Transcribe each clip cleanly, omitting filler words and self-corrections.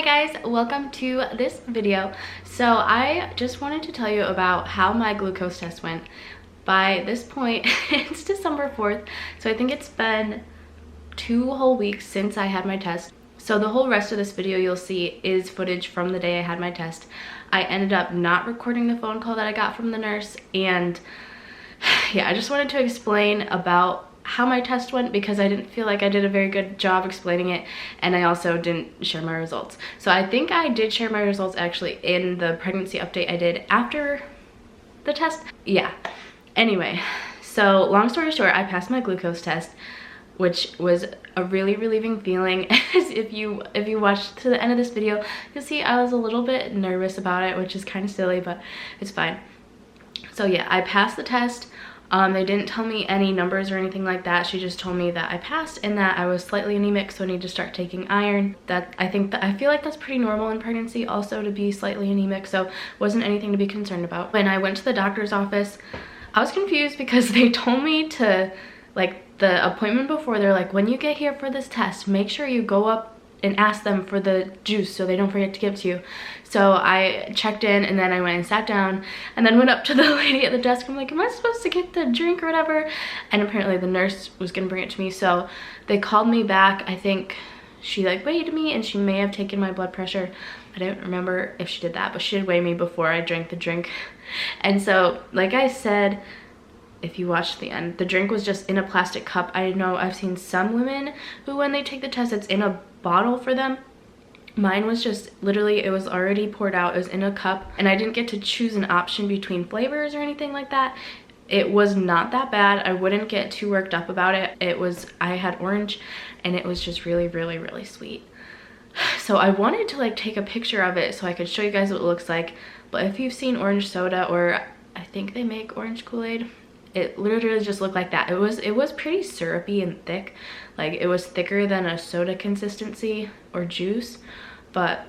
guys, welcome to this video. So I just wanted to tell you about how my glucose test went. By this point, it's December 4th, so I think it's been 2 whole weeks since I had my test. So the whole rest of this video you'll see is footage from the day I had my test. I ended up not recording the phone call that I got from the nurse, and yeah, I just wanted to explain about how my test went because I didn't feel like I did a very good job explaining it, and I also didn't share my results. So I think I did share my results actually in the pregnancy update I did after the test. Yeah, anyway, so long story short, I passed my glucose test, which was a really relieving feeling. if you watched to the end of this video, you'll see I was a little bit nervous about it, which is kind of silly, but it's fine. So yeah, I passed the test. They didn't tell me any numbers or anything like that. She just told me that I passed and that I was slightly anemic, so I need to start taking iron. I feel like that's pretty normal in pregnancy also, to be slightly anemic, so wasn't anything to be concerned about. When I went to the doctor's office, I was confused because they told me to, like, the appointment before, they're like, when you get here for this test, make sure you go up and ask them for the juice so they don't forget to give it to you. So I checked in, and then I went and sat down, and then went up to the lady at the desk. I'm like, am I supposed to get the drink or whatever? And apparently the nurse was gonna bring it to me, so they called me back. I think she like weighed me, and she may have taken my blood pressure. I don't remember if she did that, but she did weigh me before I drank the drink. And so, like I said, if you watched the end, the drink was just in a plastic cup. I know I've seen some women who, when they take the test, it's in a bottle for them. Mine was just literally, it was already poured out. It was in a cup, and I didn't get to choose an option between flavors or anything like that. It was not that bad. I wouldn't get too worked up about it. I had orange, and it was just really sweet. So I wanted to like take a picture of it so I could show you guys what it looks like. But if you've seen orange soda, or I think they make orange Kool-Aid, it literally just looked like that. It was pretty syrupy and thick. Like, it was thicker than a soda consistency or juice. But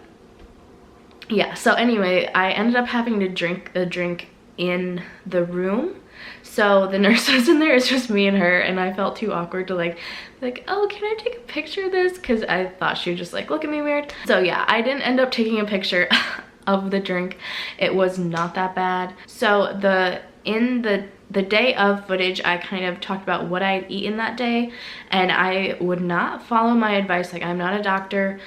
yeah, so anyway, I ended up having to drink the drink in the room. So the nurse was in there, it's just me and her, and I felt too awkward to like, oh, can I take a picture of this? Because I thought she would just like look at me weird. So yeah, I didn't end up taking a picture of the drink. It was not that bad. So in the day of footage, I kind of talked about what I'd eaten that day, and I would not follow my advice. Like, I'm not a doctor,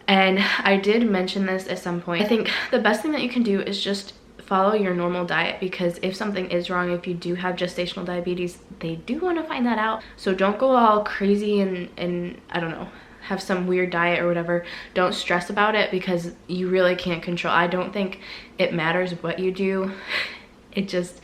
and I did mention this at some point. I think the best thing that you can do is just follow your normal diet, because if something is wrong, if you do have gestational diabetes, they do want to find that out. So don't go all crazy and I don't know, have some weird diet or whatever. Don't stress about it, because you really can't control. I don't think it matters what you do. It's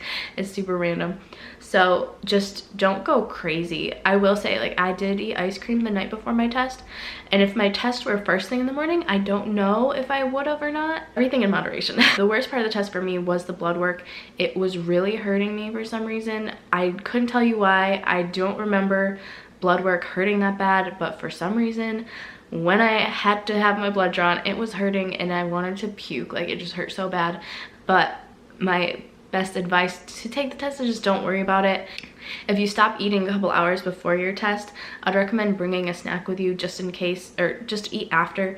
super random. So just don't go crazy. I will say, like, I did eat ice cream the night before my test, and if my test were first thing in the morning, I don't know if I would have or not. Everything in moderation. The worst part of the test for me was the blood work. It was really hurting me for some reason. I couldn't tell you why. I don't remember blood work hurting that bad, but for some reason, when I had to have my blood drawn, it was hurting and I wanted to puke. Like, it just hurt so bad. But my best advice to take the test is just don't worry about it. If you stop eating a couple hours before your test, I'd recommend bringing a snack with you just in case, or just eat after,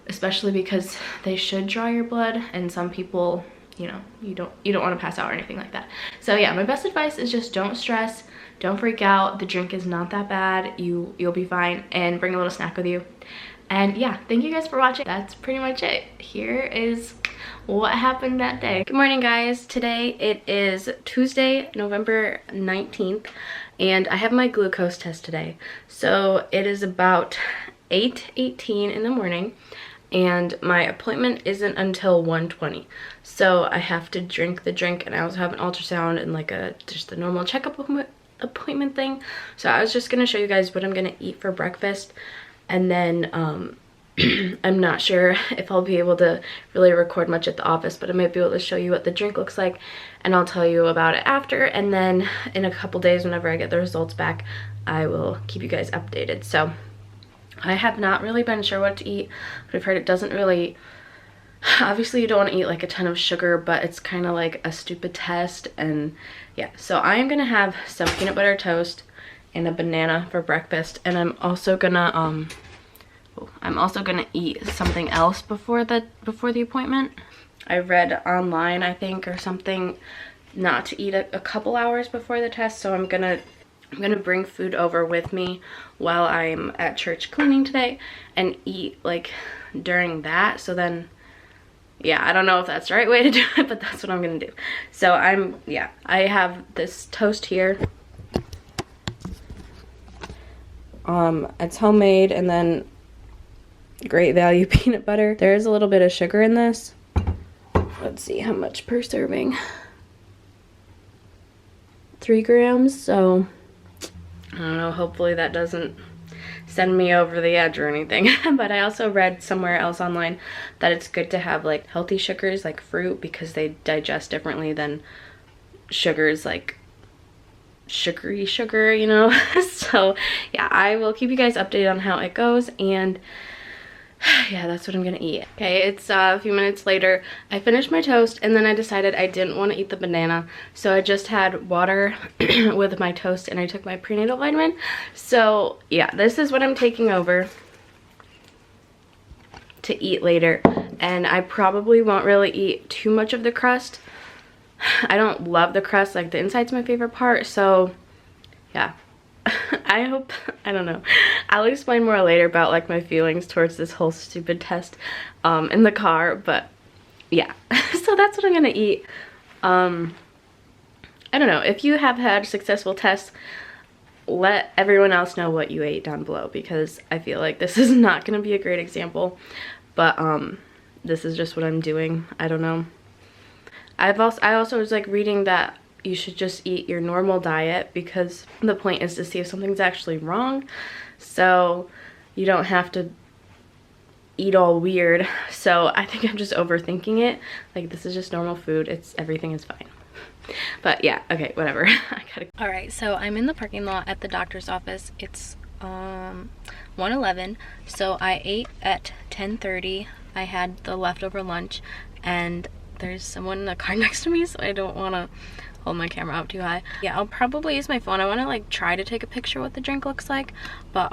especially because they should draw your blood, and some people, you know, you don't want to pass out or anything like that. So yeah, my best advice is just don't stress, don't freak out. The drink is not that bad. You'll be fine, and bring a little snack with you. And yeah, thank you guys for watching. That's pretty much it. Here is what happened that day. Good morning, guys. Today it is Tuesday, November 19th, and I have my glucose test today. So it is about 8:18 in the morning, and my appointment isn't until 1:20. So I have to drink the drink, and I also have an ultrasound and like just a normal checkup appointment thing. So I was just gonna show you guys what I'm gonna eat for breakfast, and then I'm not sure if I'll be able to really record much at the office, but I might be able to show you what the drink looks like, and I'll tell you about it after. And then in a couple days, whenever I get the results back, I will keep you guys updated. So I have not really been sure what to eat, but I've heard it doesn't really, obviously you don't want to eat like a ton of sugar, but it's kind of like a stupid test. And yeah, so I am gonna have some peanut butter toast and a banana for breakfast, and I'm also gonna I'm also gonna eat something else before the appointment. I read online, I think, or something, not to eat a couple hours before the test, so I'm gonna bring food over with me while I'm at church cleaning today and eat like during that. So then, yeah, I don't know if that's the right way to do it, but that's what I'm gonna do. So I have this toast here. It's homemade, and then Great Value peanut butter. There is a little bit of sugar in this. Let's see how much per serving. 3 grams, so I don't know, hopefully that doesn't send me over the edge or anything. But I also read somewhere else online that it's good to have like healthy sugars like fruit, because they digest differently than sugars like sugary sugar, you know. So yeah, I will keep you guys updated on how it goes, and yeah, that's what I'm gonna eat. Okay, it's a few minutes later. I finished my toast, and then I decided I didn't want to eat the banana, so I just had water with my toast, and I took my prenatal vitamin. So yeah, this is what I'm taking over to eat later, and I probably won't really eat too much of the crust. I don't love the crust, like the inside's my favorite part, so yeah. I hope, I don't know, I'll explain more later about like my feelings towards this whole stupid test in the car, but yeah. So that's what I'm gonna eat. I don't know, if you have had successful tests, let everyone else know what you ate down below, because I feel like this is not gonna be a great example, but this is just what I'm doing. I don't know. I also was like reading that you should just eat your normal diet, because the point is to see if something's actually wrong, so you don't have to eat all weird. So I think I'm just overthinking it. Like, this is just normal food. Everything is fine. But yeah, okay, whatever. All right, so I'm in the parking lot at the doctor's office. It's 1:11, so I ate at 10:30. I had the leftover lunch, and there's someone in the car next to me, so I don't want to hold my camera up too high. Yeah, I'll probably use my phone. I want to like try to take a picture what the drink looks like, but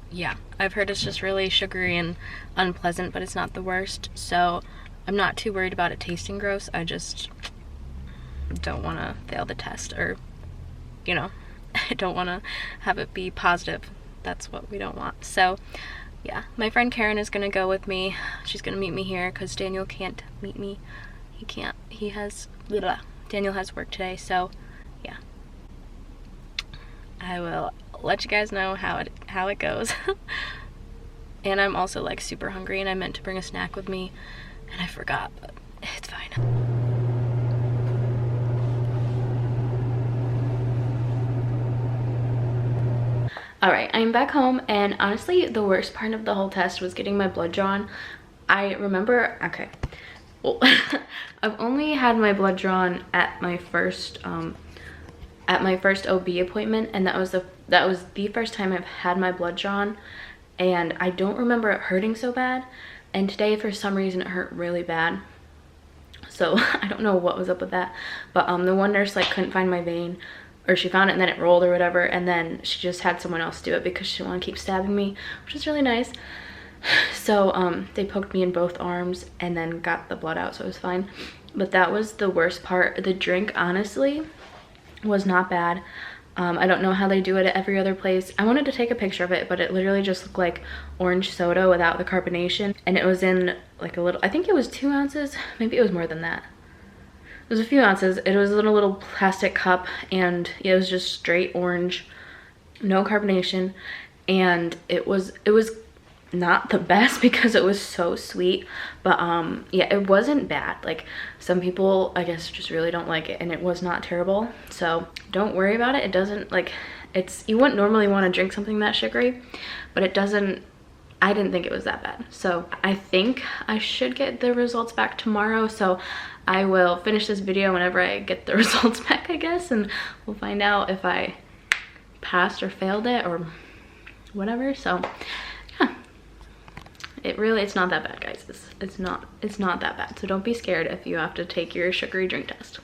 yeah, I've heard it's just really sugary and unpleasant, but it's not the worst, so I'm not too worried about it tasting gross. I just don't want to fail the test, or you know, I don't want to have it be positive. That's what we don't want. So yeah, my friend Karen is gonna go with me. She's gonna meet me here because Daniel can't meet me. He can't, Daniel has work today, so yeah. I will let you guys know how it goes. And I'm also like super hungry, and I meant to bring a snack with me and I forgot, but it's fine. Alright, I'm back home, and honestly the worst part of the whole test was getting my blood drawn. I remember, okay, well, I've only had my blood drawn at my first OB appointment, and that was the first time I've had my blood drawn, and I don't remember it hurting so bad, and today for some reason it hurt really bad. So I don't know what was up with that, but the one nurse like couldn't find my vein, or she found it and then it rolled or whatever, and then she just had someone else do it because she didn't want to keep stabbing me, which is really nice. So they poked me in both arms and then got the blood out, so it was fine. But that was the worst part. The drink honestly was not bad. I don't know how they do it at every other place. I wanted to take a picture of it, but it literally just looked like orange soda without the carbonation, and it was in like a little, I think it was 2 ounces, maybe it was more than that. It was a few ounces. It was in a little plastic cup, and it was just straight orange, no carbonation, and it was not the best because it was so sweet, but yeah, it wasn't bad. Like, some people I guess just really don't like it, and it was not terrible, so don't worry about it. It doesn't, like, you wouldn't normally want to drink something that sugary, but it doesn't, I didn't think it was that bad. So I think I should get the results back tomorrow, so I will finish this video whenever I get the results back, I guess, and we'll find out if I passed or failed it or whatever. So yeah, it's not that bad, guys. It's not that bad, so don't be scared if you have to take your sugary drink test.